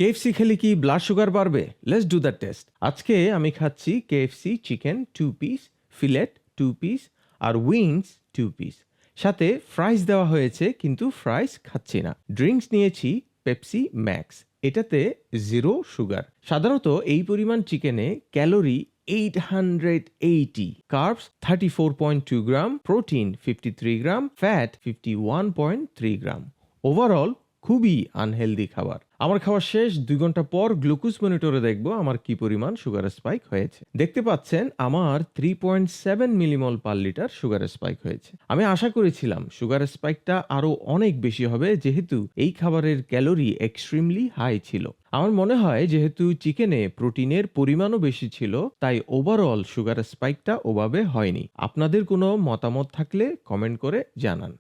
KFC খেলে কি blood sugar বাড়বে? Let's do the test. আজকে আমি খাচ্ছি KFC chicken 2 piece, fillet 2 piece আর উইংস 2 পিস। সাথে ফ্রাইস দেওয়া হয়েছে কিন্তু ফ্রাইস খাচ্ছি না। ড্রিঙ্কস নিয়েছি পেপসি ম্যাক্স। এটাতে 0 সুগার। সাধারণত এই পরিমাণ চিকেনে ক্যালোরি 880, carbs 34.2 গ্রাম, প্রোটিন 53 গ্রাম, ফ্যাট 51.3 গ্রাম। ওভারঅল খুবই আনহেলদি খাবার। আমার খাওয়া শেষ 2 ঘন্টা পর গ্লুকোজ মনিটরে দেখব আমার কি পরিমাণ সুগার স্পাইক হয়েছে। দেখতে পাচ্ছেন আমার 3.7 millimole per litre sugar spike হয়েছে। আমি আশা করেছিলাম সুগার স্পাইকটা আরো অনেক বেশি হবে যেহেতু এই খাবারের ক্যালোরি এক্সট্রিমলি হাই ছিল। আমার মনে হয় যেহেতু চিকেনে প্রোটিনের পরিমাণও বেশি ছিল তাই ওভারঅল সুগার স্পাইকটা ওভাবে হয়নি। আপনাদের কোনো মতামত থাকলে কমেন্ট করে জানান।